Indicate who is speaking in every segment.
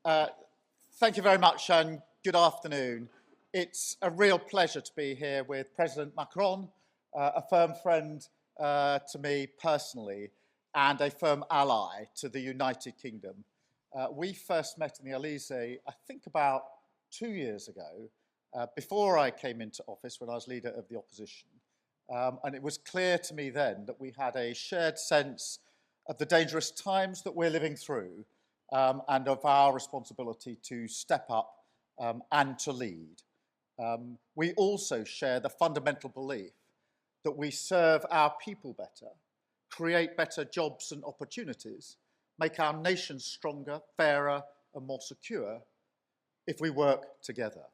Speaker 1: Uh, Thank you very much and good afternoon. It's a real pleasure to be here with President Macron, a firm friend to me personally and a firm ally to the United Kingdom. We first met in the Elysee, I think about 2 years ago, before I came into office when I was leader of the opposition. And it was clear to me then that we had a shared sense of the dangerous times that we're living through and of our responsibility to step up and to lead. We also share the fundamental belief that we serve our people better, create better jobs and opportunities, make our nation stronger, fairer and more secure if we work together.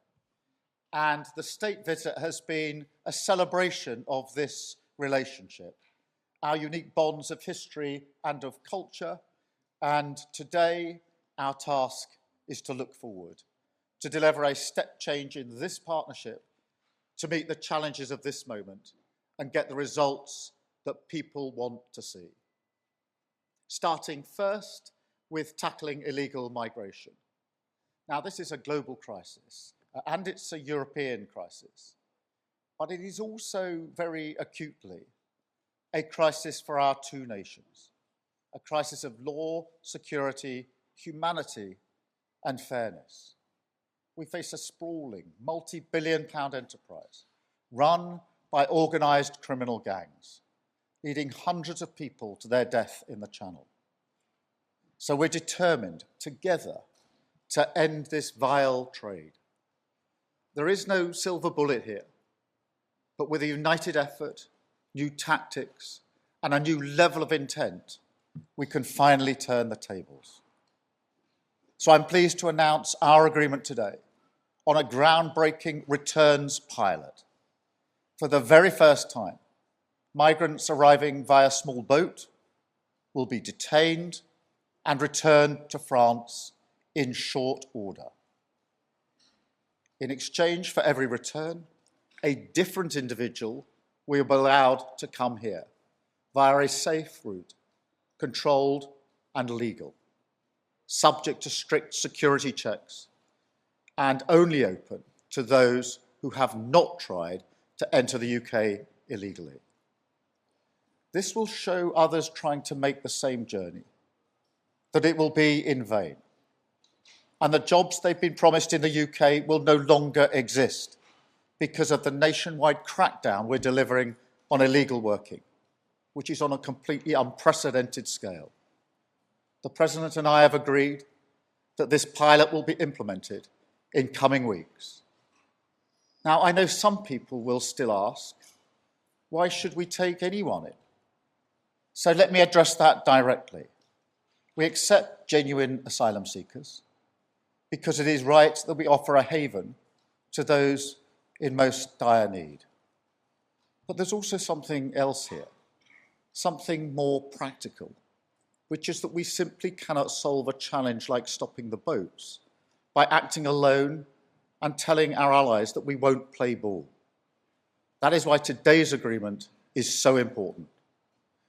Speaker 1: And the state visit has been a celebration of this relationship, our unique bonds of history and of culture. And today, our task is to look forward, to deliver a step change in this partnership, to meet the challenges of this moment and get the results that people want to see. Starting first with tackling illegal migration. Now, this is a global crisis, and it's a European crisis, but it is also very acutely a crisis for our two nations, a crisis of law, security, humanity, and fairness. We face a sprawling, multi-billion-pound enterprise run by organised criminal gangs, leading hundreds of people to their death in the Channel. So we're determined, together, to end this vile trade. There is no silver bullet here, but with a united effort, new tactics, and a new level of intent, we can finally turn the tables. So I'm pleased to announce our agreement today on a groundbreaking returns pilot. For the very first time, migrants arriving via small boat will be detained and returned to France in short order. In exchange for every return, a different individual will be allowed to come here via a safe route, controlled and legal, subject to strict security checks, and only open to those who have not tried to enter the UK illegally. This will show others trying to make the same journey that it will be in vain, and the jobs they've been promised in the UK will no longer exist because of the nationwide crackdown we're delivering on illegal working, which is on a completely unprecedented scale. The President and I have agreed that this pilot will be implemented in coming weeks. Now, I know some people will still ask, why should we take anyone in? So let me address that directly. We accept genuine asylum seekers because it is right that we offer a haven to those in most dire need. But there's also something else here, something more practical, which is that we simply cannot solve a challenge like stopping the boats by acting alone and telling our allies that we won't play ball. That is why today's agreement is so important,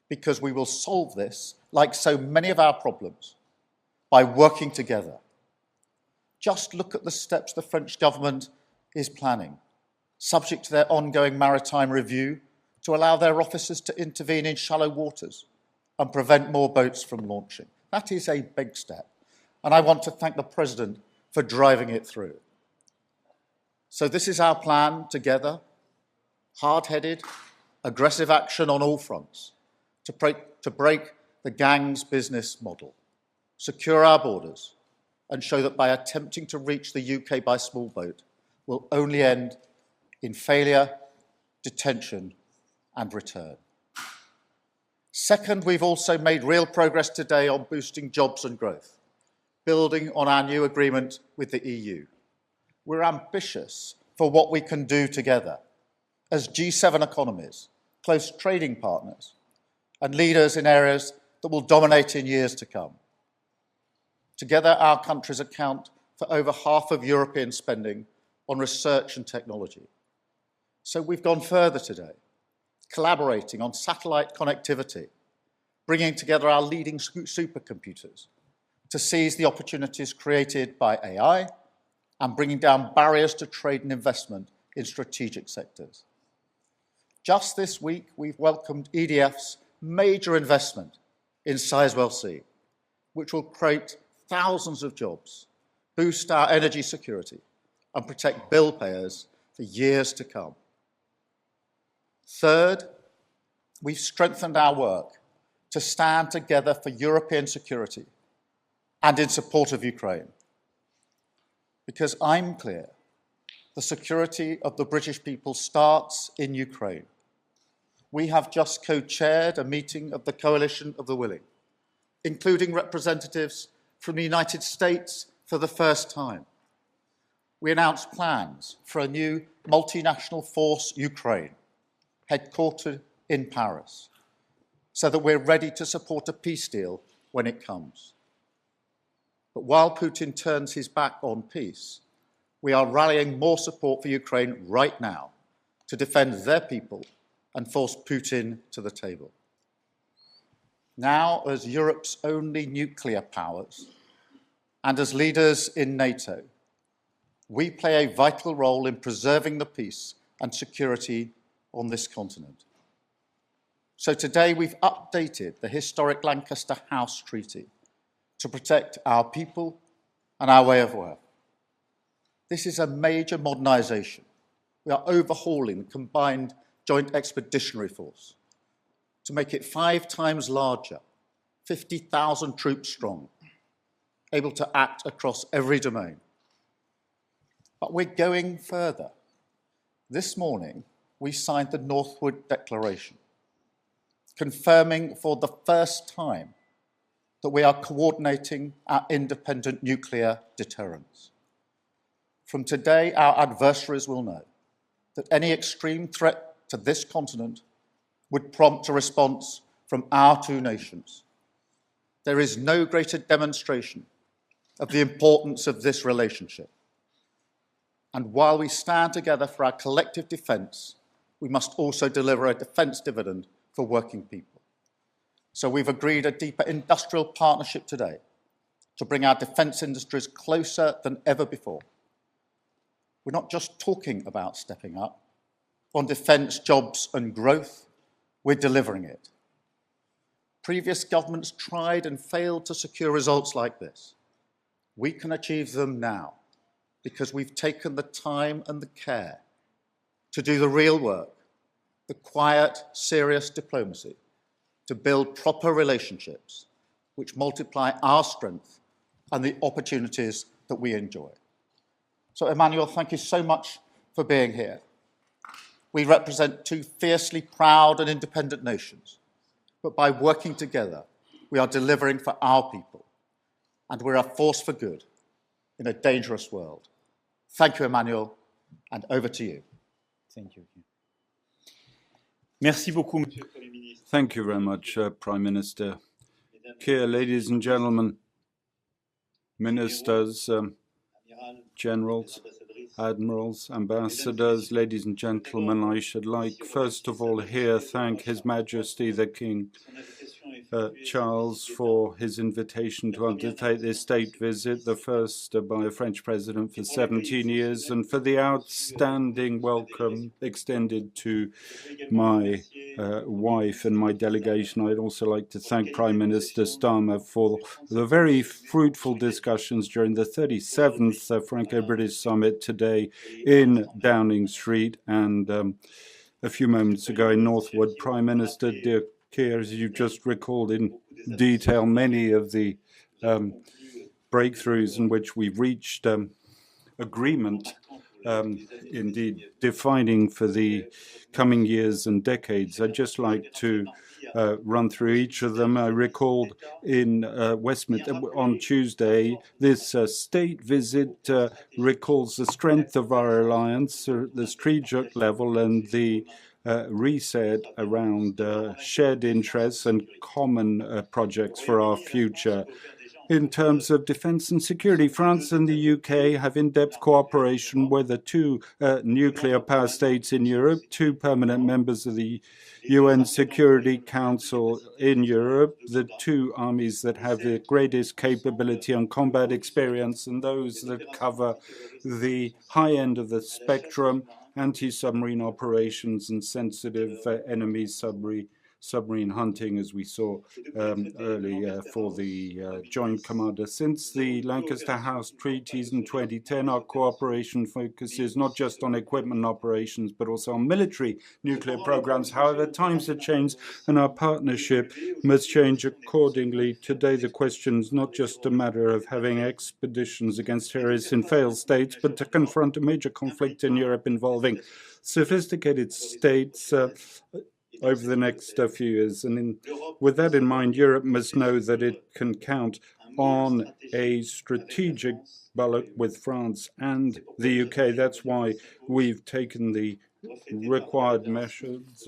Speaker 1: because we will solve this, like so many of our problems, by working together. Just look at the steps the French government is planning, subject to their ongoing maritime review, to allow their officers to intervene in shallow waters and prevent more boats from launching. That is a big step, and I want to thank the President for driving it through. So this is our plan together, hard-headed, aggressive action on all fronts to break the gang's business model, secure our borders, and show that by attempting to reach the UK by small boat will only end in failure, detention, and return. Second, we've also made real progress today on boosting jobs and growth, building on our new agreement with the EU. We're ambitious for what we can do together as G7 economies, close trading partners, and leaders in areas that will dominate in years to come. Together, our countries account for over half of European spending on research and technology. So we've gone further today, collaborating on satellite connectivity, bringing together our leading supercomputers, to seize the opportunities created by AI and bringing down barriers to trade and investment in strategic sectors. Just this week, we've welcomed EDF's major investment in Sizewell C, which will create thousands of jobs, boost our energy security, and protect bill payers for years to come. Third, we've strengthened our work to stand together for European security and in support of Ukraine. Because I'm clear, the security of the British people starts in Ukraine. We have just co-chaired a meeting of the Coalition of the Willing, including representatives from the United States for the first time. We announced plans for a new multinational force, Ukraine, headquartered in Paris, so that we're ready to support a peace deal when it comes. But while Putin turns his back on peace, we are rallying more support for Ukraine right now to defend their people and force Putin to the table. Now, as Europe's only nuclear powers and as leaders in NATO, we play a vital role in preserving the peace and security on this continent. So today we've updated the historic Lancaster House Treaty to protect our people and our way of work. This is a major modernisation. We are overhauling the Combined Joint Expeditionary Force to make it 5 times larger, 50,000 troops strong, able to act across every domain. But we're going further. This morning, we signed the Northwood Declaration, confirming for the first time that we are coordinating our independent nuclear deterrence. From today, our adversaries will know that any extreme threat to this continent would prompt a response from our 2 nations. There is no greater demonstration of the importance of this relationship. And while we stand together for our collective defence, we must also deliver a defence dividend for working people. So we've agreed a deeper industrial partnership today to bring our defence industries closer than ever before. We're not just talking about stepping up. On defence, jobs and growth, we're delivering it. Previous governments tried and failed to secure results like this. We can achieve them now because we've taken the time and the care to do the real work, the quiet, serious diplomacy, to build proper relationships which multiply our strength and the opportunities that we enjoy. So, Emmanuel, thank you so much for being here. We represent 2 fiercely proud and independent nations, but by working together, we are delivering for our people, and we're a force for good in a dangerous world. Thank you, Emmanuel, and over to you.
Speaker 2: Thank you. Merci beaucoup, Monsieur le Premier ministre.
Speaker 3: Thank you very much, Prime Minister. Here, ladies and gentlemen, ministers, generals, admirals, ambassadors, ladies and gentlemen, I should like, first of all, here thank His Majesty the King Charles for his invitation to undertake this state visit, the first by a French president for 17 years, and for the outstanding welcome extended to my wife and my delegation. I'd also like to thank Prime Minister Starmer for the very fruitful discussions during the 37th Franco-British Summit today in Downing Street and a few moments ago in Northwood. Prime Minister, dear Keir, as you just recalled in detail, many of the breakthroughs in which we've reached agreement, indeed defining for the coming years and decades. I'd just like to run through each of them. I recalled in Westminster on Tuesday, this state visit recalls the strength of our alliance at the strategic level and the reset around shared interests and common projects for our future. in terms of defense and security. France and the UK have in-depth cooperation with the two nuclear power states in Europe, two permanent members of the UN Security Council in Europe, the two armies that have the greatest capability and combat experience, and those that cover the high end of the spectrum, anti-submarine operations and sensitive enemy submarine hunting, as we saw earlier for the Joint Commander. Since the Lancaster House treaties in 2010, our cooperation focuses not just on equipment operations, but also on military nuclear programs. However, times have changed and our partnership must change accordingly. Today, the question is not just a matter of having expeditions against terrorists in failed states, but to confront a major conflict in Europe involving sophisticated states over the next few years. And with that in mind, Europe must know that it can count on a strategic bulwark with France and the UK. That's why we've taken the required measures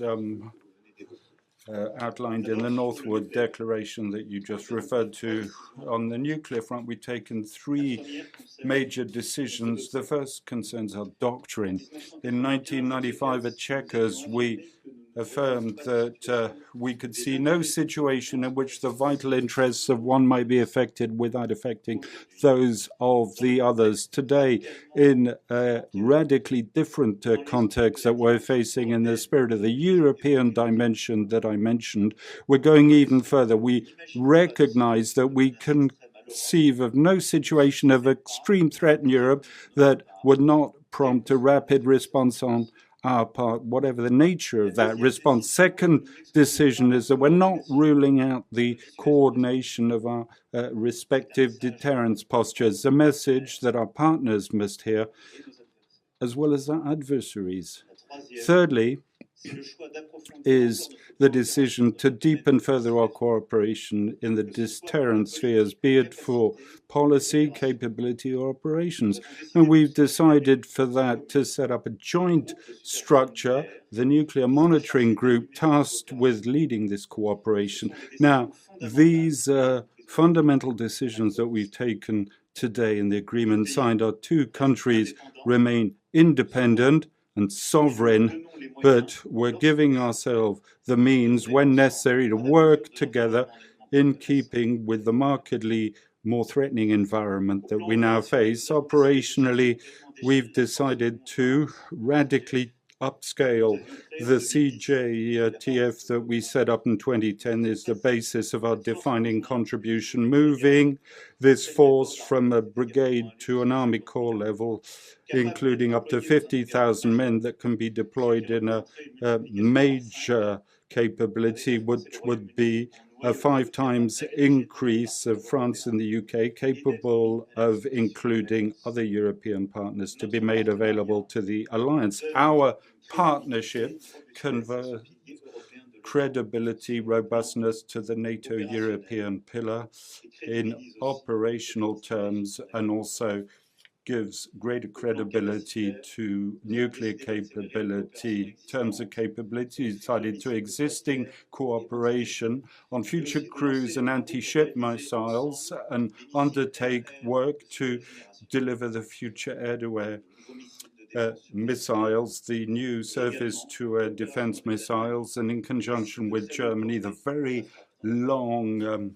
Speaker 3: outlined in the Northwood Declaration that you just referred to. On the nuclear front, we've taken three major decisions. The first concerns our doctrine. In 1995 at Chequers, we affirmed that we could see no situation in which the vital interests of one might be affected without affecting those of the others. Today, in a radically different context that we're facing in the spirit of the European dimension that I mentioned, we're going even further. We recognize that we can conceive of no situation of extreme threat in Europe that would not prompt a rapid response on our part, whatever the nature of that response. Second decision is that we're not ruling out the coordination of our respective deterrence postures, a message that our partners must hear, as well as our adversaries. Thirdly, is the decision to deepen further our cooperation in the deterrence spheres, be it for policy, capability, or operations. And we've decided for that to set up a joint structure, the Nuclear Monitoring Group, tasked with leading this cooperation. Now, these fundamental decisions that we've taken today in the agreement signed, our two countries remain independent and sovereign, but we're giving ourselves the means, when necessary, to work together in keeping with the markedly more threatening environment that we now face. Operationally, we've decided to radically upscale the CJTF that we set up in 2010 is the basis of our defining contribution, moving this force from a brigade to an army corps level, including up to 50,000 men that can be deployed in a major capability, which would be a 5 times increase of France and the UK, capable of including other European partners to be made available to the alliance. Our partnership convers credibility, robustness to the NATO European pillar in operational terms, and also gives greater credibility to nuclear capability. In terms of capability, decided to existing cooperation on future cruise and anti-ship missiles and undertake work to deliver the future air-to-air missiles, the new surface-to-air defense missiles, and in conjunction with Germany, the very long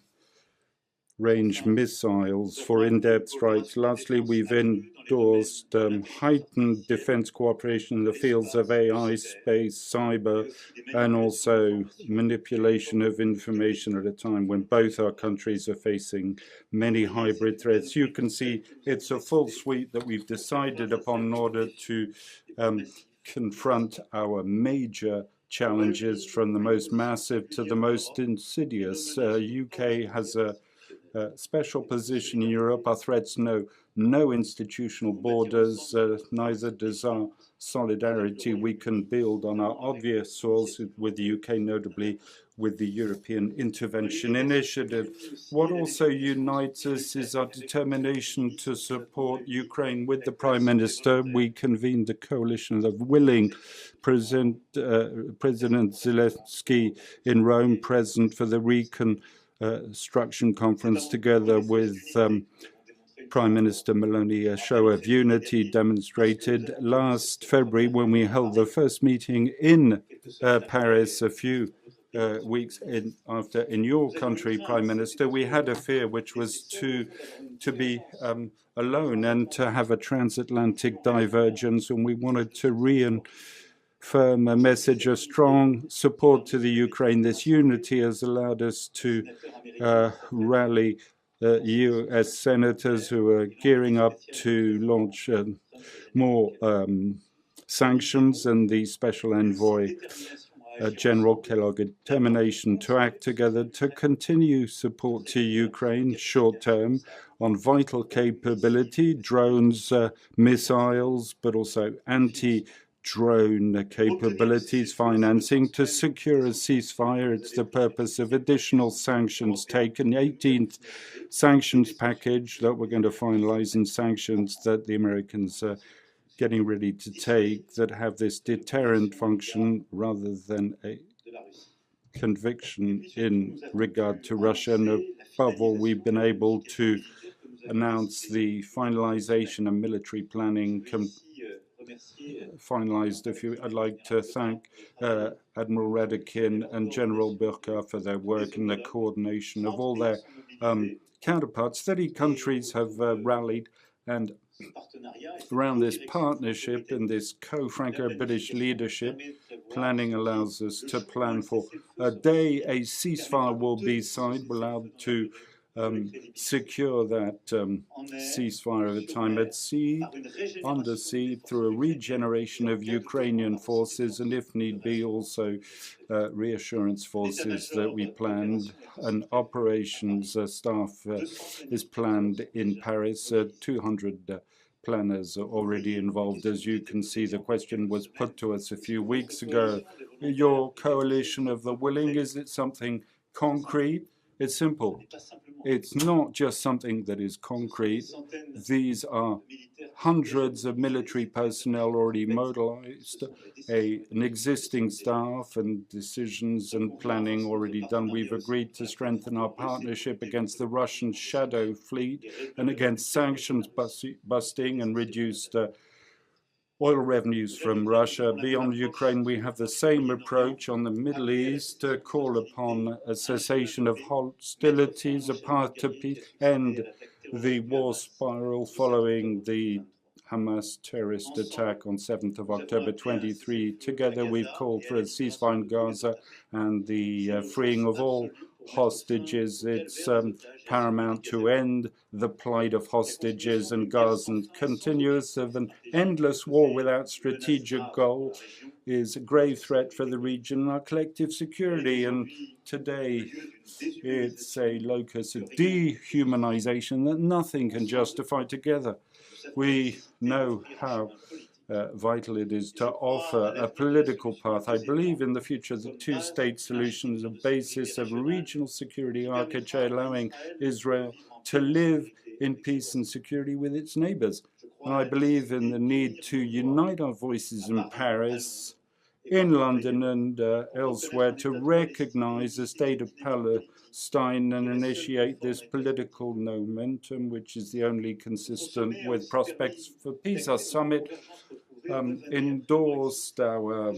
Speaker 3: range missiles for in-depth strikes. Lastly, we've endorsed heightened defense cooperation in the fields of AI, space, cyber, and also manipulation of information at a time when both our countries are facing many hybrid threats. You can see it's a full suite that we've decided upon in order to confront our major challenges, from the most massive to the most insidious. UK has a special position in Europe. Our threats know no institutional borders, neither does our solidarity. We can build on our obvious sources with the UK, notably with the European Intervention Initiative. What also unites us is our determination to support Ukraine. With the Prime Minister, we convened a coalition of willing President Zelensky in Rome, present for the Construction Conference together with Prime Minister Meloni, a show of unity demonstrated last February when we held the first meeting in Paris a few weeks after in your country, Prime Minister. We had a fear which was to be alone and to have a transatlantic divergence, and we wanted to reaffirm a message of strong support to the Ukraine. This unity has allowed us to rally US senators who are gearing up to launch more sanctions, and the special envoy General Kellogg, a determination to act together to continue support to Ukraine short term on vital capability, drones, missiles, but also anti-drone capabilities, financing to secure a ceasefire. It's the purpose of additional sanctions taken, the 18th sanctions package that we're going to finalize, in sanctions that the Americans are getting ready to take that have this deterrent function rather than a conviction in regard to Russia. And above all, we've been able to announce the finalization of military planning finalized a few. I'd like to thank Admiral Radekin and General Burka for their work and the coordination of all their counterparts. 30 countries have rallied, and around this partnership and this co-Franco-British leadership, planning allows us to plan for a day a ceasefire will be signed. We're allowed to secure that ceasefire at a time at sea, under sea, through a regeneration of Ukrainian forces, and if need be, also reassurance forces that we planned. An operations staff is planned in Paris. 200 planners are already involved. As you can see, the question was put to us a few weeks ago. Your coalition of the willing, is it something concrete? It's simple. It's not just something that is concrete. These are hundreds of military personnel already mobilized, an existing staff, and decisions and planning already done. We've agreed to strengthen our partnership against the Russian shadow fleet and against sanctions busting and reduced oil revenues from Russia. Beyond Ukraine, we have the same approach on the Middle East to call upon a cessation of hostilities, a path to peace, and the war spiral following the Hamas terrorist attack on 7th of October 23. Together, we've called for a ceasefire in Gaza and the freeing of all hostages. It's paramount to end the plight of hostages in Gaza. And continuous of an endless war without strategic goal is a grave threat for the region and our collective security. And today, it's a locus of dehumanization that nothing can justify together. We know how vital it is to offer a political path. I believe in the future the two-state solution is a basis of a regional security architecture allowing Israel to live in peace and security with its neighbors. And I believe in the need to unite our voices in Paris, in London and elsewhere to recognize the state of Palestine and initiate this political momentum, which is the only consistent with prospects for peace. Our summit endorsed our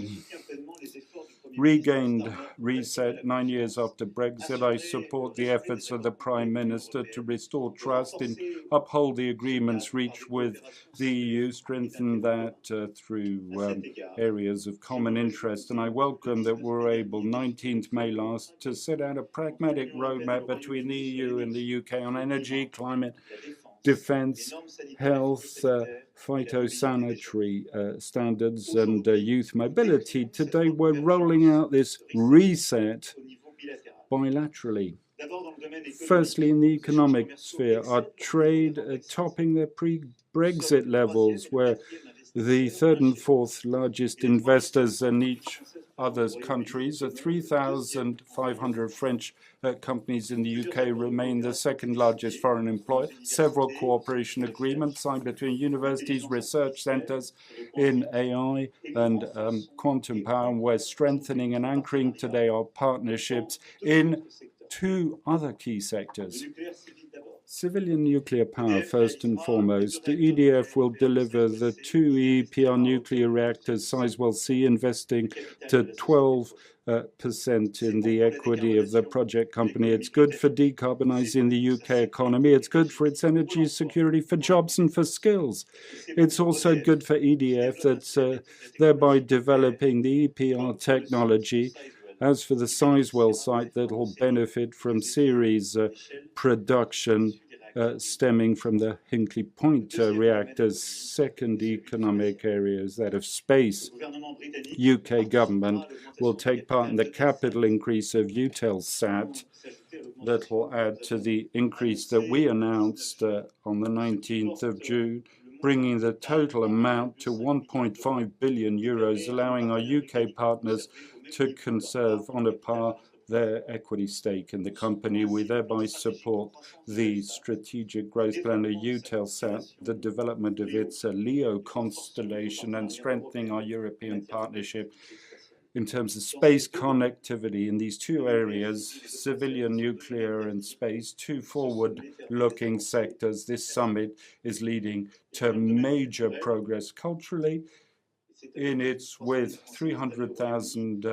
Speaker 3: regained reset 9 years after Brexit. I support the efforts of the Prime Minister to restore trust and uphold the agreements reached with the EU, strengthen that through areas of common interest. And I welcome that we're able, 19th May last, to set out a pragmatic roadmap between the EU and the UK on energy, climate, defense, health, phytosanitary standards, and youth mobility. Today, we're rolling out this reset bilaterally. Firstly, in the economic sphere, our trade topping their pre-Brexit levels, where the third and fourth largest investors in each other's countries are 3,500 French companies in the UK remain the second largest foreign employer. Several cooperation agreements signed between universities, research centers in AI and quantum power. And we're strengthening and anchoring today our partnerships in two other key sectors. Civilian nuclear power, first and foremost. The EDF will deliver the two EPR nuclear reactors Sizewell C, investing to 12% in the equity of the project company. It's good for decarbonizing the UK economy. It's good for its energy security, for jobs and for skills. It's also good for EDF that's thereby developing the EPR technology. As for the Sizewell site, that will benefit from series production stemming from the Hinkley Point reactors. Second economic area is that of space. UK government will take part in the capital increase of Eutelsat that will add to the increase that we announced on the 19th of June, bringing the total amount to 1.5 billion euros, allowing our UK partners to conserve on a par their equity stake in the company. We thereby support the strategic growth plan of Eutelsat, the development of its LEO constellation, and strengthening our European partnership in terms of space connectivity in these two areas, civilian nuclear and space, two forward-looking sectors. This summit is leading to major progress culturally in its with 300,000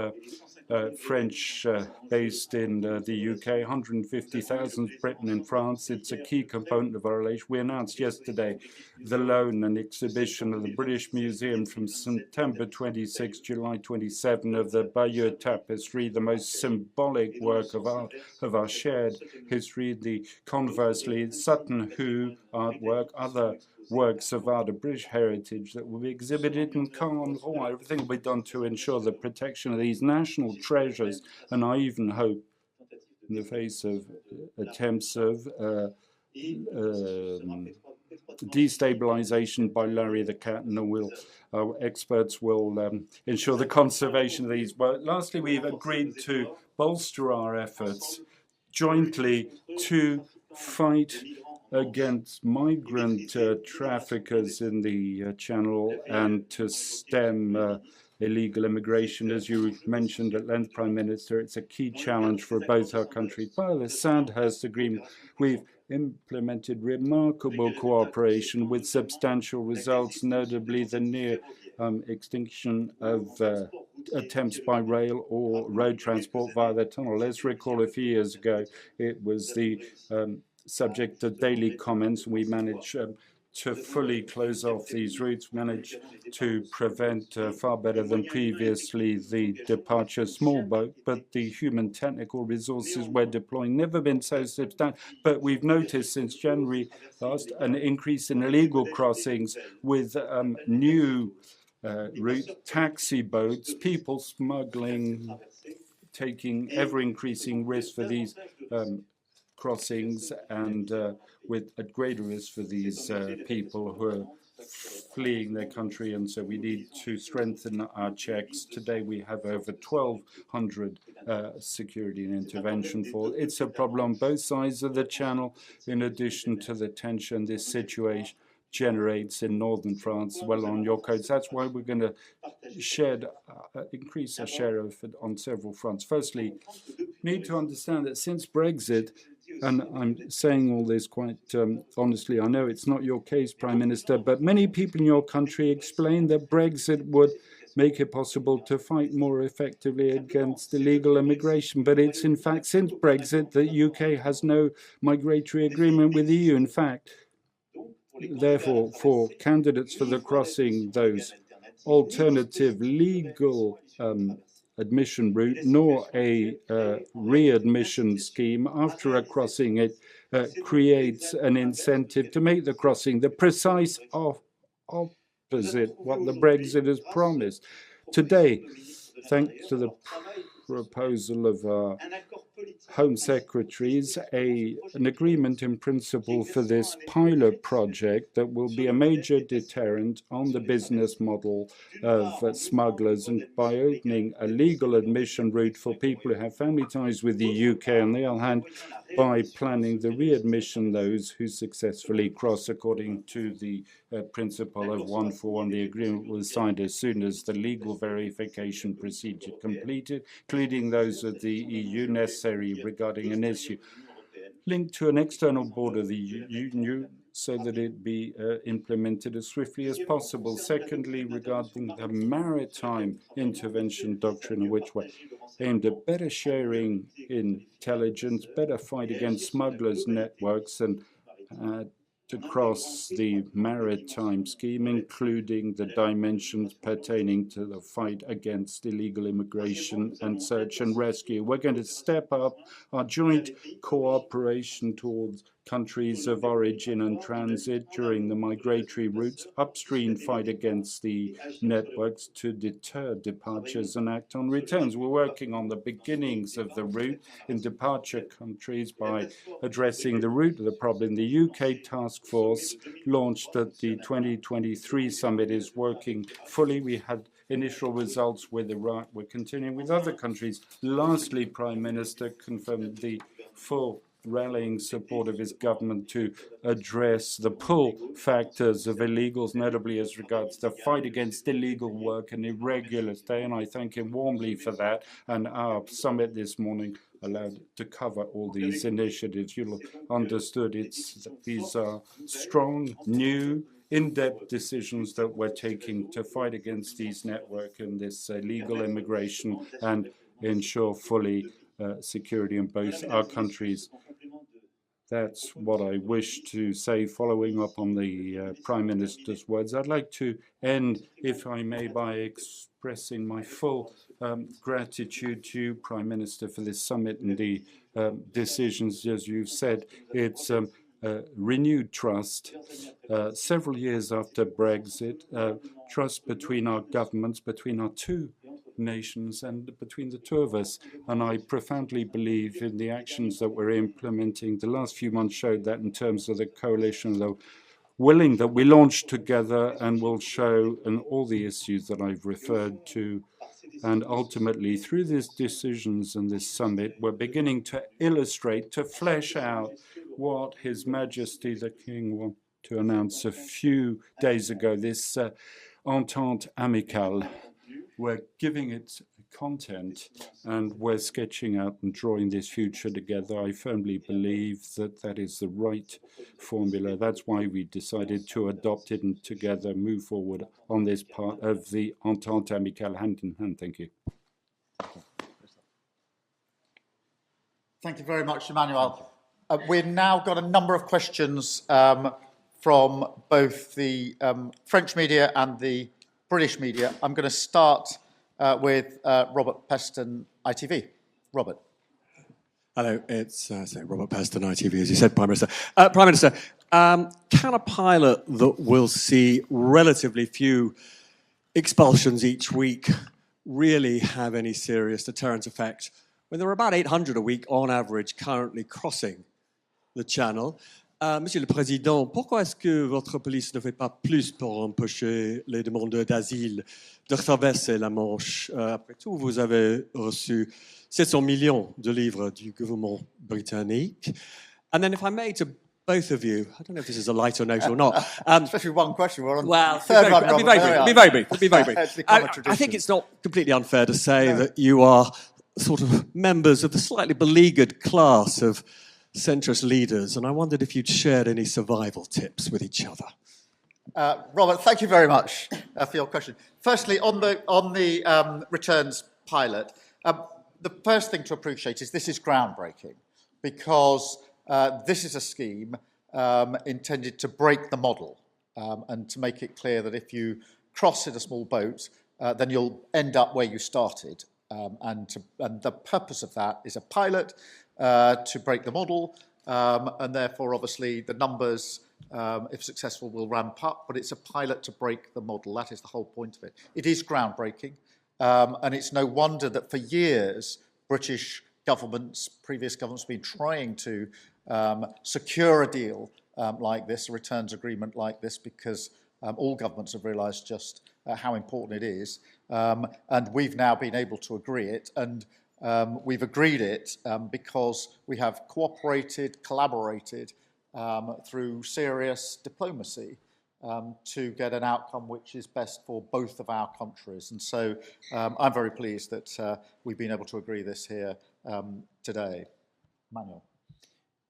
Speaker 3: French based in the UK, 150,000 Britain and France. It's a key component of our relation. We announced yesterday the loan and exhibition of the British Museum from September 26, July 27 of the Bayeux Tapestry, the most symbolic work of art of our shared history. The conversely, Sutton Hoo artwork, other works of art of British heritage that will be exhibited in Cannes. Everything will be done to ensure the protection of these national treasures. And I even hope, in the face of attempts of destabilization by Larry the Cat, and experts will ensure the conservation of these. But lastly, we've agreed to bolster our efforts jointly to fight against migrant traffickers in the Channel and to stem illegal immigration. As you mentioned at length, Prime Minister, it's a key challenge for both our countries. By the Sandhurst Agreement, we've implemented remarkable cooperation with substantial results, notably the near extinction of attempts by rail or road transport via the tunnel. Let's recall a few years ago, it was the subject of daily comments. We managed to fully close off these routes, managed to prevent far better than previously the departure of small boat, but the human technical resources we're deploying never been so substantial. But we've noticed since January last an increase in illegal crossings with new route taxi boats, people smuggling, taking ever-increasing risks for these crossings, and with a greater risk for these people who are fleeing their country. And so we need to strengthen our checks. Today we have over 1,200 security and intervention forces. It's a problem on both sides of the Channel, in addition to the tension this situation generates in northern France, well on your coast. That's why we're going to increase our share of it on several fronts. Firstly, need to understand that since Brexit, and I'm saying all this quite honestly, I know it's not your case, Prime Minister, but many people in your country explained that Brexit would make it possible to fight more effectively against illegal immigration. But it's in fact since Brexit that UK has no migratory agreement with the EU. In fact, therefore, for candidates for the crossing, those alternative legal admission route, nor a readmission scheme after a crossing, it creates an incentive to make the crossing the precise opposite what the Brexit has promised. Today, thanks to the proposal of our Home Secretaries, an agreement in principle for this pilot project that will be a major deterrent on the business model of smugglers, and by opening a legal admission route for people who have family ties with the UK, on the other hand, by planning the readmission those who successfully cross according to the principle of one for one. The agreement was signed as soon as the legal verification procedure completed, including those of the EU necessary necessary regarding an issue linked to an external border of the EU so that it be implemented as swiftly as possible. Secondly, regarding the maritime intervention doctrine, which were aimed at better sharing intelligence, better fight against smugglers' networks, and to cross the maritime scheme, including the dimensions pertaining to the fight against illegal immigration and search and rescue. We're going to step up our joint cooperation towards countries of origin and transit during the migratory routes, upstream fight against the networks to deter departures and act on returns. We're working on the beginnings of the route in departure countries by addressing the root of the problem. The UK task force launched at the 2023 summit is working fully. We had initial results with Iraq. We're continuing with other countries. Lastly, Prime Minister confirmed the full rallying support of his government to address the pull factors of illegals, notably as regards the fight against illegal work and irregular stay, and I thank him warmly for that. And our summit this morning allowed to cover all these initiatives. You'll have understood these are strong, new, in-depth decisions that we're taking to fight against these networks and this illegal immigration and ensure fully security in both our countries. That's what I wish to say, following up on the Prime Minister's words. I'd like to end, if I may, by expressing my full gratitude to you, Prime Minister, for this summit and the decisions, as you've said. It's renewed trust, several years after Brexit, trust between our governments, between our two nations and between the two of us. And I profoundly believe in the actions that we're implementing. The last few months showed that in terms of the coalition, though willing that we launched together and will show in all the issues that I've referred to. And ultimately, through these decisions and this summit, we're beginning to illustrate, to flesh out what His Majesty the King wanted to announce a few days ago, this entente amicale. We're giving it content and we're sketching out and drawing this future together. I firmly believe that that is the right formula. That's why we decided to adopt it and together move forward on this part of the entente amicale hand in hand. Thank you.
Speaker 1: Thank you very much, Emmanuel. We've now got a number of questions from both the French media and the British media. I'm going to start with Robert Peston, ITV. Robert.
Speaker 4: Hello, it's Robert Peston, ITV, as you said, Prime Minister. Prime Minister, can a pilot that will see relatively few expulsions each week really have any serious deterrent effect when there are about 800 a week on average currently crossing the Channel? Monsieur le Président, pourquoi est-ce que votre police ne fait pas plus pour empêcher les demandeurs d'asile de traverser la Manche? Après tout, vous avez reçu 700 millions de livres du gouvernement britannique. And then if I may, to both of you, I don't know if this is a lighter note or not.
Speaker 1: Especially one question. We're on
Speaker 4: well,
Speaker 1: third one,
Speaker 4: I'll be very brief.
Speaker 1: I
Speaker 4: think it's not completely unfair to say that you are sort of members of the slightly beleaguered class of centrist leaders, and I wondered if you'd shared any survival tips with each other.
Speaker 1: Robert, thank you very much for your question. Firstly, on the returns pilot, the first thing to appreciate is this is groundbreaking because this is a scheme intended to break the model and to make it clear that if you cross in a small boat, then you'll end up where you started. And the purpose of that is a pilot to break the model, and therefore, obviously, the numbers, if successful, will ramp up, but it's a pilot to break the model. That is the whole point of it. It is groundbreaking, and it's no wonder that for years, British governments, previous governments, have been trying to secure a deal like this, a returns agreement like this, because all governments have realised just how important it is. And we've now been able to agree it, and we've agreed it because we have cooperated, collaborated through serious diplomacy to get an outcome which is best for both of our countries. And so I'm very pleased that we've been able to agree this here today? Manuel.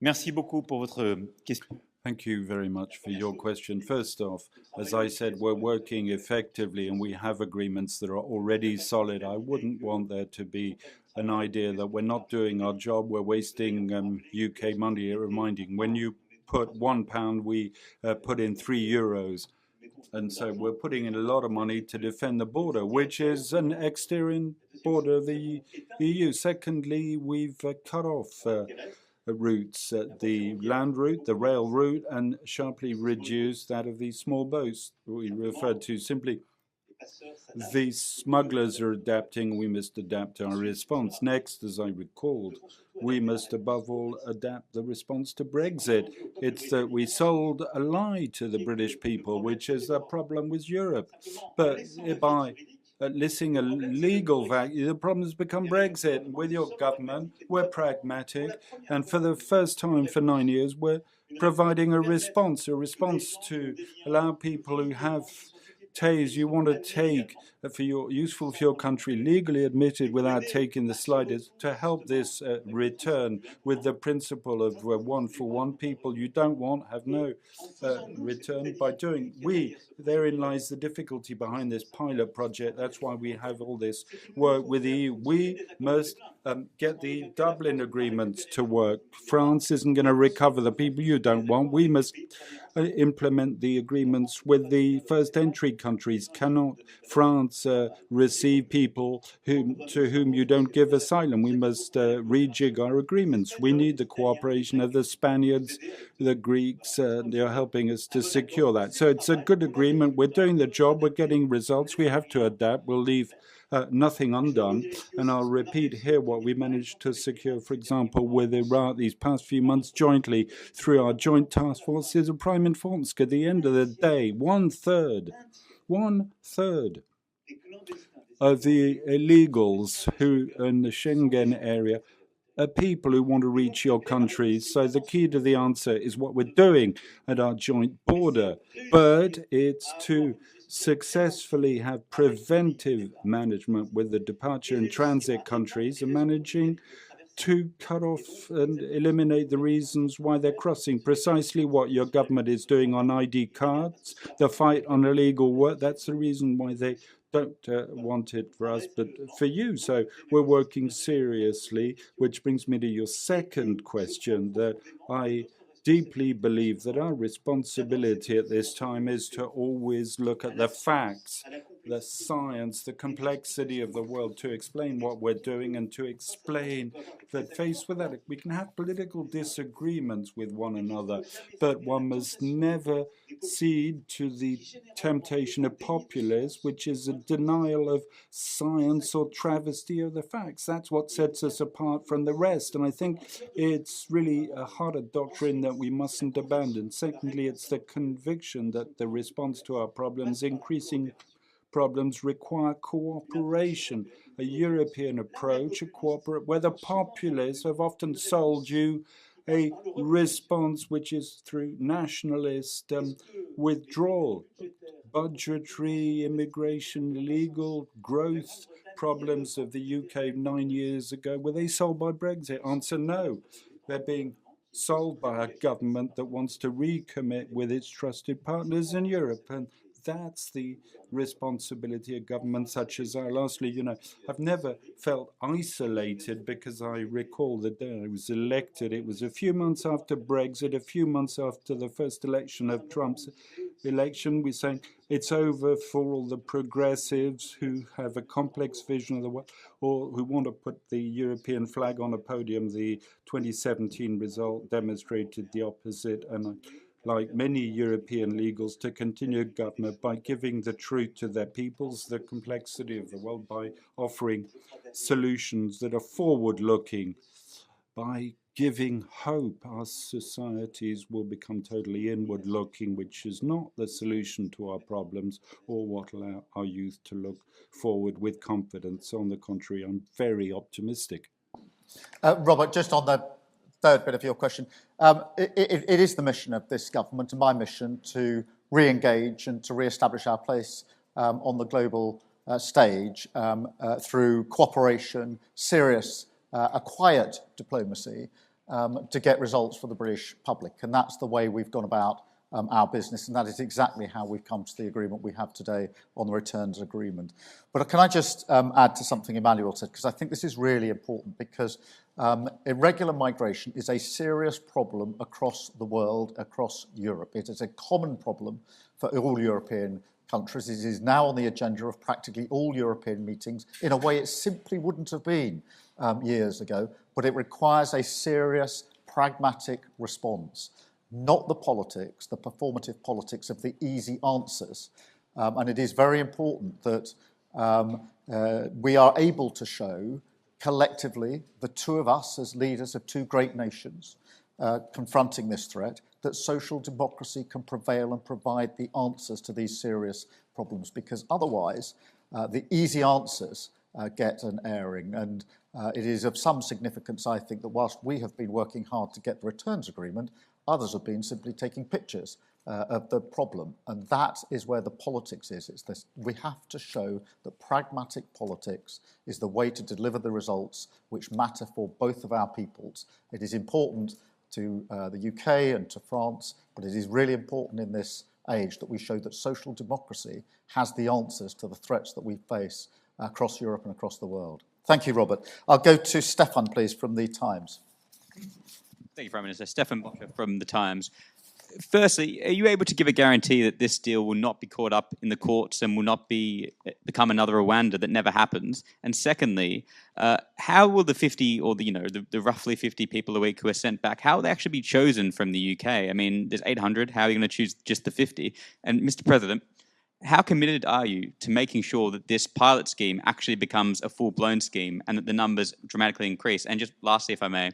Speaker 2: Merci beaucoup pour votre question.
Speaker 3: Thank you very much for your question. First off, as I said, we're working effectively and we have agreements that are already solid. I wouldn't want there to be an idea that we're not doing our job, we're wasting UK money. Reminding, when you put £1, we put in €3. And so we're putting in a lot of money to defend the border, which is an exterior border of the EU. Secondly, we've cut off routes, the land route, the rail route, and sharply reduced that of these small boats we referred to. Simply, the smugglers are adapting, we must adapt our response. Next, as I recalled, we must above all adapt the response to Brexit. It's that we sold a lie to the British people, which is the problem with Europe. But by listing a legal value, the problem has become Brexit. With your government, we're pragmatic, and for the first time for 9 years, we're providing a response to allow people who have TAs you want to take for your useful for your country, legally admitted without taking the slightest, to help this return with the principle of one for one. People you don't want have no return by doing. Therein lies the difficulty behind this pilot project. That's why we have all this work with the EU. We must get the Dublin agreements to work. France isn't going to recover the people you don't want. We must implement the agreements with the first entry countries. Cannot France receive people to whom you don't give asylum? We must rejig our agreements. We need the cooperation of the Spaniards, the Greeks. They're helping us to secure that. So it's a good agreement. We're doing the job. We're getting results. We have to adapt. We'll leave nothing undone. And I'll repeat here what we managed to secure, for example, with Iraq these past few months jointly through our joint task forces of prime importance. At the end of the day, one third of the illegals who in the Schengen area are people who want to reach your countries. So the key to the answer is what we're doing at our joint border. But it's to successfully have preventive management with the departure and transit countries and managing to cut off and eliminate the reasons why they're crossing. Precisely what your government is doing on ID cards, the fight on illegal work. That's the reason why they don't want it for us, but for you. So we're working seriously, which brings me to your second question, that I deeply believe that our responsibility at this time is to always look at the facts, the science, the complexity of the world, to explain what we're doing and to explain that faced with that, we can have political disagreements with one another, but one must never cede to the temptation of populism, which is a denial of science or travesty of the facts. That's what sets us apart from the rest. And I think it's really a harder doctrine that we mustn't abandon. Secondly, it's the conviction that the response to our problems, increasing problems, require cooperation, a European approach, where the populists have often sold you a response which is through nationalist withdrawal, budgetary, immigration, legal growth problems of the UK 9 years ago. Were they solved by Brexit? Answer, no. They're being solved by a government that wants to recommit with its trusted partners in Europe. And that's the responsibility of governments such as ours. Lastly, I've never felt isolated, because I recall the day I was elected. It was a few months after Brexit, a few months after the first election of Trump's election. We're saying it's over for all the progressives who have a complex vision of the world or who want to put the European flag on a podium. The 2017 result demonstrated the opposite, and like many European legals, to continue government by giving the truth to their peoples, the complexity of the world, by offering solutions that are forward-looking, by giving hope. Our societies will become totally inward-looking, which is not the solution to our problems or what allow our youth to look forward with confidence. On the contrary, I'm very optimistic.
Speaker 1: Robert, just on the third bit of your question, it is the mission of this government and my mission to re-engage and to re-establish our place on the global stage through cooperation, serious a quiet diplomacy to get results for the British public. And that's the way we've gone about our business, and that is exactly how we've come to the agreement we have today on the returns agreement. But can I just add to something Emmanuel said, because I think this is really important, because irregular migration is a serious problem across the world, across Europe. It is a common problem for all European countries. It is now on the agenda of practically all European meetings in a way it simply wouldn't have been years ago, but it requires a serious, pragmatic response. Not the politics, the performative politics of the easy answers. And it is very important that we are able to show collectively, the two of us as leaders of two great nations confronting this threat, that social democracy can prevail and provide the answers to these serious problems, because otherwise the easy answers get an airing. And it is of some significance, I think, that whilst we have been working hard to get the returns agreement, others have been simply taking pictures of the problem. And that is where the politics is. It's this, we have to show that pragmatic politics is the way to deliver the results which matter for both of our peoples. It is important to the UK and to France, but it is really important in this age that we show that social democracy has the answers to the threats that we face across Europe and across the world. Thank you, Robert. I'll go to Stefan, please, from The Times.
Speaker 5: Thank you, Prime Minister. Stefan Bocher from The Times. Firstly, are you able to give a guarantee that this deal will not be caught up in the courts and will not become another Rwanda that never happens? And secondly, how will the 50 or the roughly 50 people a week who are sent back, how will they actually be chosen from the UK? I mean, there's 800. How are you going to choose just the 50? And Mr. President, how committed are you to making sure that this pilot scheme actually becomes a full-blown scheme and that the numbers dramatically increase? And just lastly, if I may,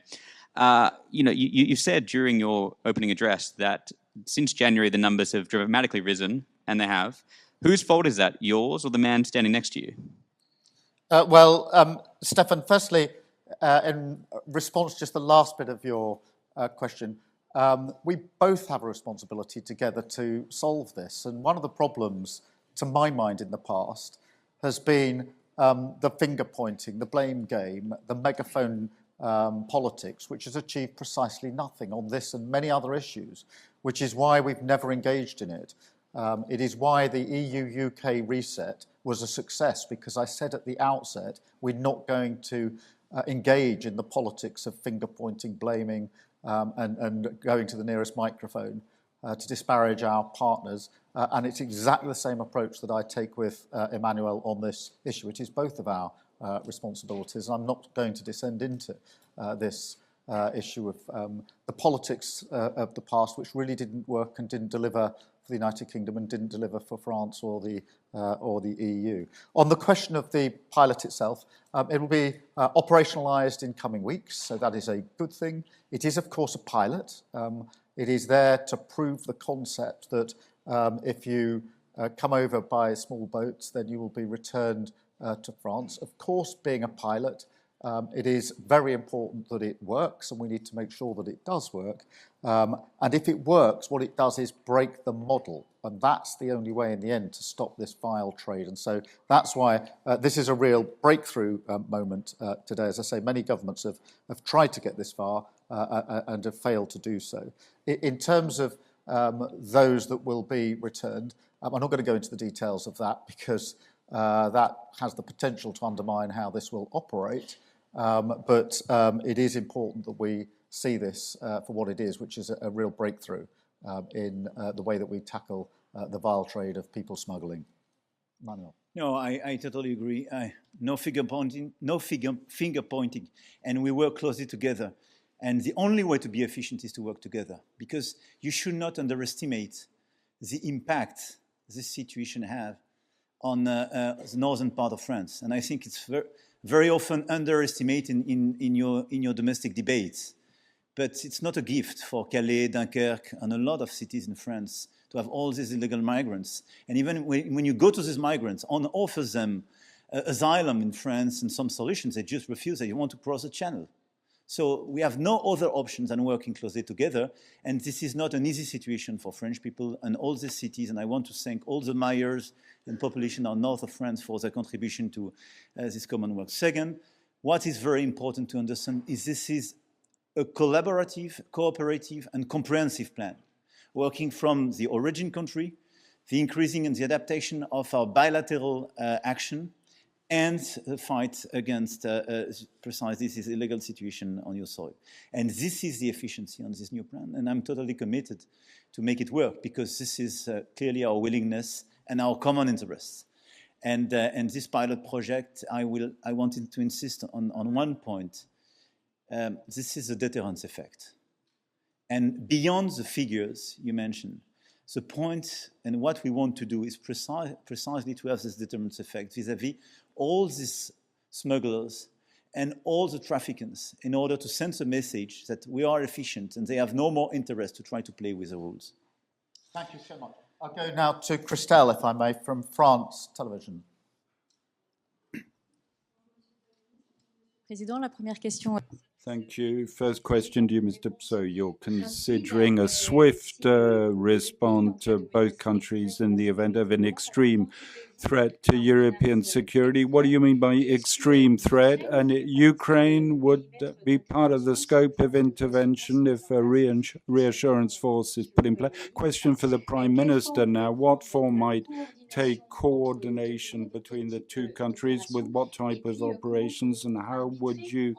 Speaker 5: you said during your opening address that since January the numbers have dramatically risen, and they have. Whose fault is that, yours or the man standing next to you?
Speaker 1: Stefan, firstly, in response to just the last bit of your question, we both have a responsibility together to solve this. And one of the problems, to my mind, in the past has been the finger pointing, the blame game, the megaphone politics, which has achieved precisely nothing on this and many other issues, which is why we've never engaged in it. It is why the EU-UK reset was a success, because I said at the outset, we're not going to engage in the politics of finger-pointing, blaming, and going to the nearest microphone to disparage our partners. And it's exactly the same approach that I take with Emmanuel on this issue. It is both of our responsibilities. I'm not going to descend into this issue of the politics of the past, which really didn't work and didn't deliver for the United Kingdom and didn't deliver for France or the EU. On the question of the pilot itself, it will be operationalised in coming weeks, so that is a good thing. It is, of course, a pilot. It is there to prove the concept that if you come over by small boats, then you will be returned to France. Of course, being a pilot, it is very important that it works, and we need to make sure that it does work. And if it works, what it does is break the model, and that's the only way in the end to stop this vile trade. And so that's why this is a real breakthrough moment today. As I say, many governments have tried to get this far and have failed to do so. In terms of those that will be returned, I'm not going to go into the details of that, because that has the potential to undermine how this will operate. But it is important that we see this for what it is, which is a real breakthrough in the way that we tackle the vile trade of people smuggling. Manuel.
Speaker 2: No, I totally agree. No finger pointing, and we work closely together. And the only way to be efficient is to work together, because you should not underestimate the impact this situation has on the northern part of France. And I think it's very often underestimated in your domestic debates. But it's not a gift for Calais, Dunkirk, and a lot of cities in France to have all these illegal migrants. And even when you go to these migrants and offer them asylum in France and some solutions, they just refuse. They want to cross the channel. So we have no other options than working closely together. And this is not an easy situation for French people and all these cities. And I want to thank all the mayors and population on north of France for their contribution to this common work. Second, what is very important to understand is this is a collaborative, cooperative, and comprehensive plan, working from the origin country, the increasing and the adaptation of our bilateral action, and the fight against precisely this illegal situation on your soil. And this is the efficiency on this new plan, and I'm totally committed to make it work, because this is clearly our willingness and our common interests. And this pilot project, I wanted to insist on one point. This is a deterrence effect. And beyond the figures you mentioned, the point and what we want to do is precisely to have this deterrence effect vis-à-vis all these smugglers and all the traffickers, in order to send a message that we are efficient and they have no more interest to try to play with the rules.
Speaker 1: Thank you so much. I'll go now to Christelle, if I may, from France Television.
Speaker 6: Président, la première question.
Speaker 3: Thank you. First question to you, Mr. Pso. You're considering a swift response to both countries in the event of an extreme threat to European security. What do you mean by extreme threat? And Ukraine would be part of the scope of intervention if a reassurance force is put in place. Question for the Prime Minister now. What form might take coordination between the two countries, with what type of operations, and how would you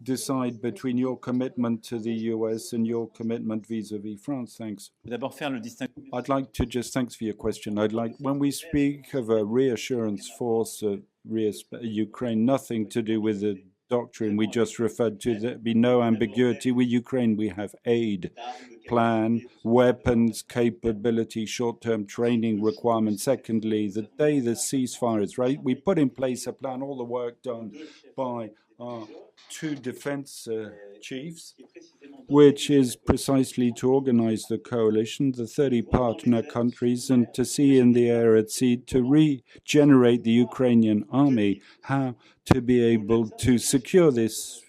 Speaker 3: decide between your commitment to the US and your commitment vis-a-vis France? Thanks. I'd like to just, thanks for your question. When we speak of a reassurance force of Ukraine, nothing to do with the doctrine we just referred to. There'd be no ambiguity. With Ukraine, we have aid plan, weapons, capability, short-term training requirements. Secondly, the day the ceasefire is right, we put in place a plan, all the work done by our two defense chiefs, which is precisely to organize the coalition, the 30 partner countries, and to see in the air at sea, to regenerate the Ukrainian army, how to be able to secure this.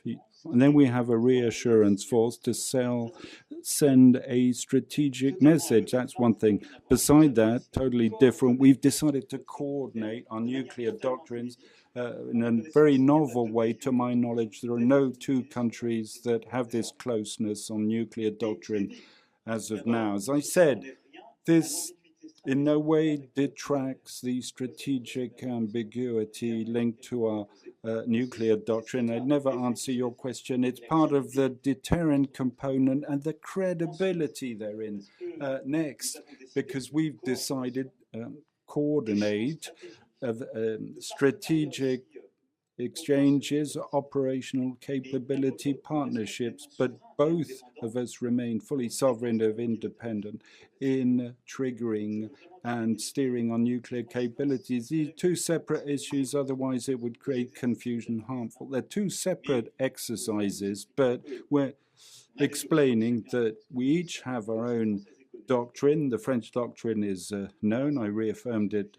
Speaker 3: And then we have a reassurance force to send a strategic message. That's one thing. Beside that, totally different, we've decided to coordinate our nuclear doctrines in a very novel way. To my knowledge, there are no two countries that have this closeness on nuclear doctrine as of now. As I said, this in no way detracts the strategic ambiguity linked to our nuclear doctrine. I'd never answer your question. It's part of the deterrent component and the credibility therein. Next, because we've decided coordinate strategic exchanges, operational capability partnerships, but both of us remain fully sovereign and independent in triggering and steering on nuclear capabilities. These are two separate issues, otherwise it would create confusion, harmful. They're two separate exercises, but we're explaining that we each have our own doctrine. The French doctrine is known. I reaffirmed it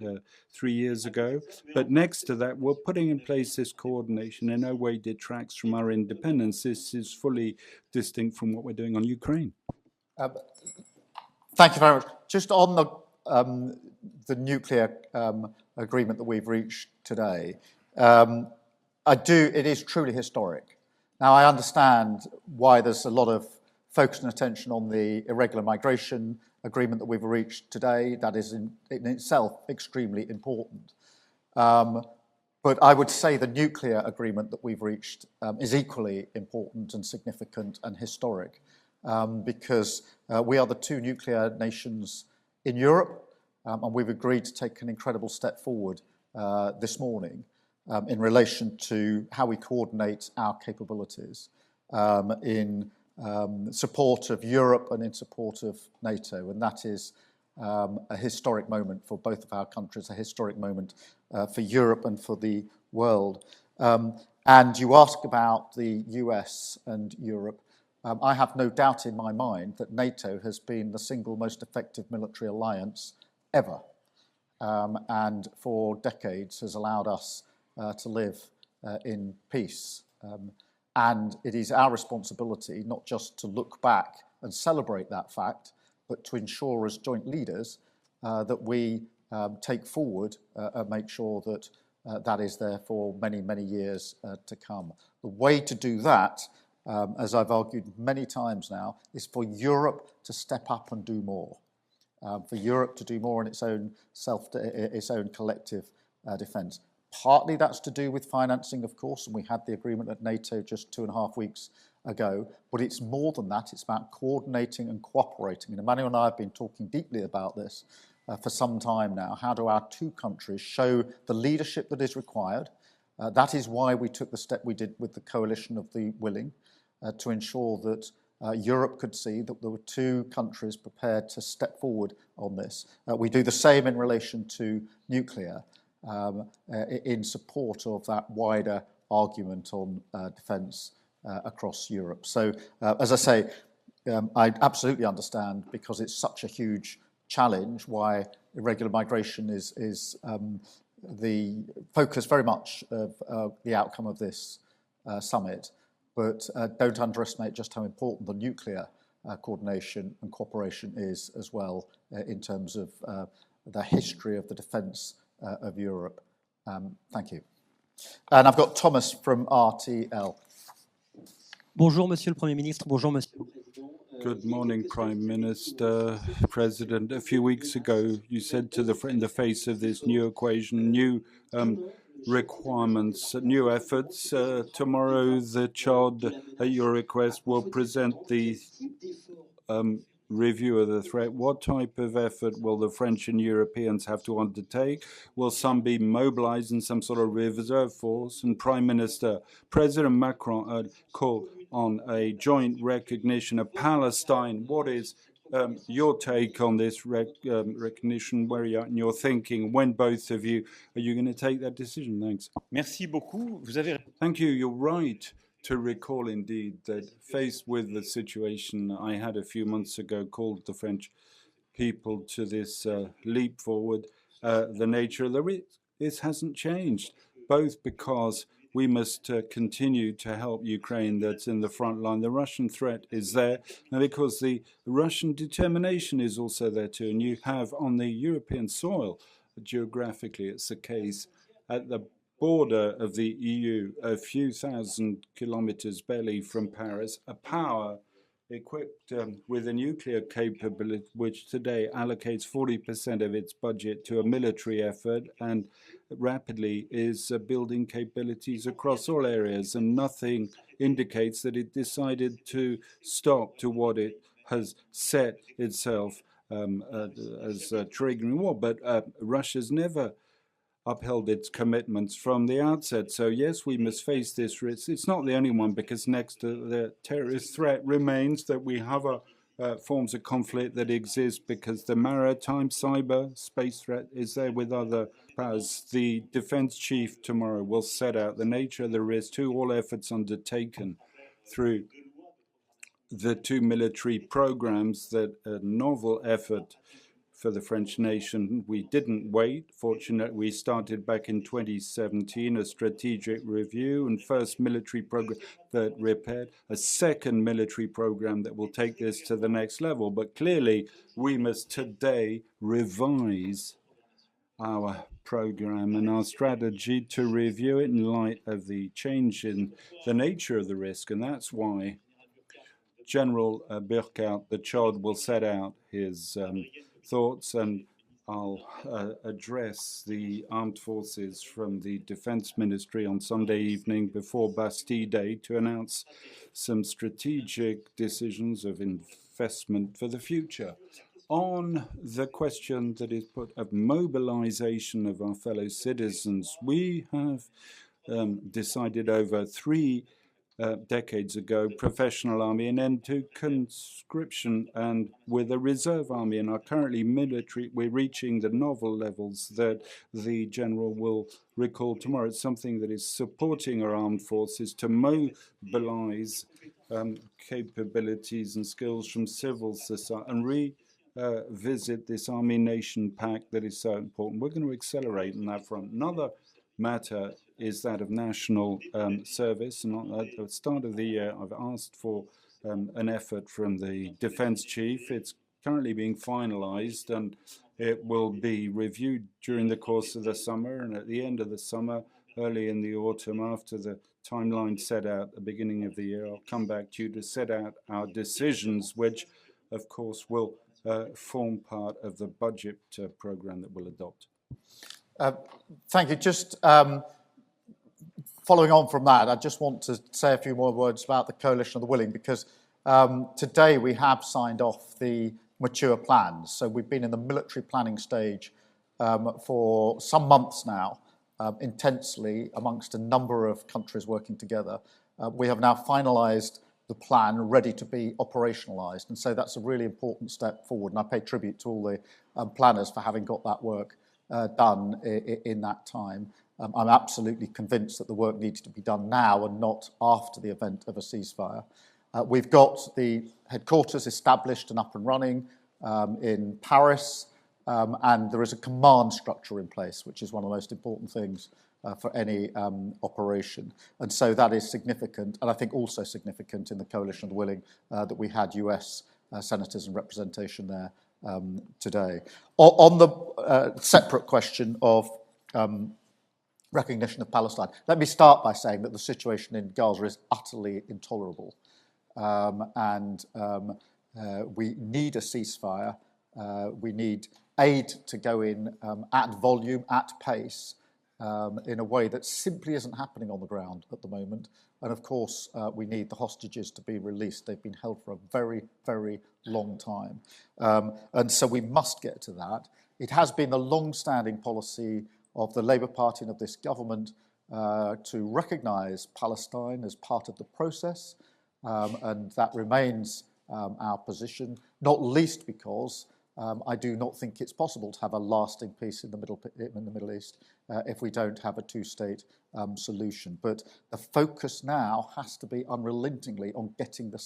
Speaker 3: 3 years ago. But next to that, we're putting in place this coordination in no way detracts from our independence. This is fully distinct from what we're doing on Ukraine.
Speaker 1: Thank you very much. Just on the nuclear agreement that we've reached today, it is truly historic. Now, I understand why there's a lot of focus and attention on the irregular migration agreement that we've reached today. That is in itself extremely important. But I would say the nuclear agreement that we've reached is equally important and significant and historic, because we are the two nuclear nations in Europe, and we've agreed to take an incredible step forward this morning in relation to how we coordinate our capabilities in support of Europe and in support of NATO. And that is a historic moment for both of our countries, a historic moment for Europe and for the world. And you ask about the US and Europe. I have no doubt in my mind that NATO has been the single most effective military alliance ever, and for decades has allowed us to live in peace. And it is our responsibility not just to look back and celebrate that fact, but to ensure as joint leaders that we take forward and make sure that that is there for many, many years to come. The way to do that, as I've argued many times now, is for Europe to step up and do more. For Europe to do more in its own collective defence. Partly that's to do with financing, of course, and we had the agreement at NATO just 2.5 weeks ago, but it's more than that. It's about coordinating and cooperating. And Emmanuel and I have been talking deeply about this for some time now. How do our two countries show the leadership that is required? That is why we took the step we did with the coalition of the willing, to ensure that Europe could see that there were two countries prepared to step forward on this. We do the same in relation to nuclear, in support of that wider argument on defence across Europe. So, as I say, I absolutely understand, because it's such a huge challenge, why irregular migration is the focus very much of the outcome of this summit. But don't underestimate just how important the nuclear coordination and cooperation is as well, in terms of the history of the defence of Europe. Thank you. And I've got Thomas from RTL.
Speaker 6: Bonjour, Monsieur le Premier ministre. Bonjour, Monsieur le Président.
Speaker 3: Good morning, Prime Minister, President. A few weeks ago, you said in the face of this new equation, new requirements, new efforts. Tomorrow, the Chad, at your request, will present the review of the threat. What type of effort will the French and Europeans have to undertake? Will some be mobilized in some sort of reserve force? And Prime Minister, President Macron called on a joint recognition of Palestine. What is your take on this recognition? Where are you at in your thinking? When both of you are you going to take that decision? Thanks.
Speaker 2: Merci beaucoup. Vous avez...
Speaker 3: Thank you. You're right to recall, indeed, that faced with the situation I had a few months ago, called the French people to this leap forward. The nature of the risk, this hasn't changed, both because we must continue to help Ukraine that's in the front line. The Russian threat is there, and because the Russian determination is also there too. And you have on the European soil, geographically, it's the case, at the border of the EU, a few thousand kilometers barely from Paris, a power equipped with a nuclear capability, which today allocates 40% of its budget to a military effort and rapidly is building capabilities across all areas. And nothing indicates that it decided to stop to what it has set itself as triggering war. But Russia's never upheld its commitments from the outset. So yes, we must face this risk. It's not the only one, because next to the terrorist threat remains that we have forms of conflict that exist, because the maritime cyber space threat is there with other powers. The defense chief tomorrow will set out the nature of the risk to all efforts undertaken through the two military programs, that a novel effort for the French nation. We didn't wait. Fortunately, we started back in 2017 a strategic review, and first military program that repaired, a second military program that will take this to the next level. But clearly, we must today revise our program and our strategy to review it in light of the change in the nature of the risk. And that's why General Burkhardt, the Chad, will set out his thoughts, and I'll address the armed forces from the Defense Ministry on Sunday evening before Bastille Day to announce some strategic decisions of investment for the future. On the question that is put of mobilization of our fellow citizens, we have decided over 3 decades ago, professional army, and then to conscription, and with a reserve army, and are currently military. We're reaching the novel levels that the general will recall tomorrow. It's something that is supporting our armed forces to mobilize capabilities and skills from civil society and revisit this Army Nation Pact that is so important. We're going to accelerate on that front. Another matter is that of national service. And at the start of the year, I've asked for an effort from the defense chief. It's currently being finalized, and it will be reviewed during the course of the summer, and at the end of the summer, early in the autumn, after the timeline set out at the beginning of the year, I'll come back to you to set out our decisions, which, of course, will form part of the budget program that we'll adopt.
Speaker 1: Thank you. Just following on from that, I just want to say a few more words about the Coalition of the Willing, because today we have signed off the mature plans. So we've been in the military planning stage for some months now, intensely amongst a number of countries working together. We have now finalised the plan ready to be operationalised, and so that's a really important step forward, and I pay tribute to all the planners for having got that work done in that time. I'm absolutely convinced that the work needs to be done now and not after the event of a ceasefire. We've got the headquarters established and up and running in Paris, and there is a command structure in place, which is one of the most important things for any operation. And so that is significant, and I think also significant in the Coalition of the Willing that we had US senators and representation there today. On the separate question of recognition of Palestine, let me start by saying that the situation in Gaza is utterly intolerable. We need a ceasefire. We need aid to go in at volume, at pace, in a way that simply isn't happening on the ground at the moment. And of course, we need the hostages to be released. They've been held for a very, very long time. And so we must get to that. It has been the long-standing policy of the Labour Party and of this government to recognise Palestine as part of the process. And that remains our position, not least because I do not think it's possible to have a lasting peace in the Middle East if we don't have a two-state solution. But the focus now has to be unrelentingly on getting the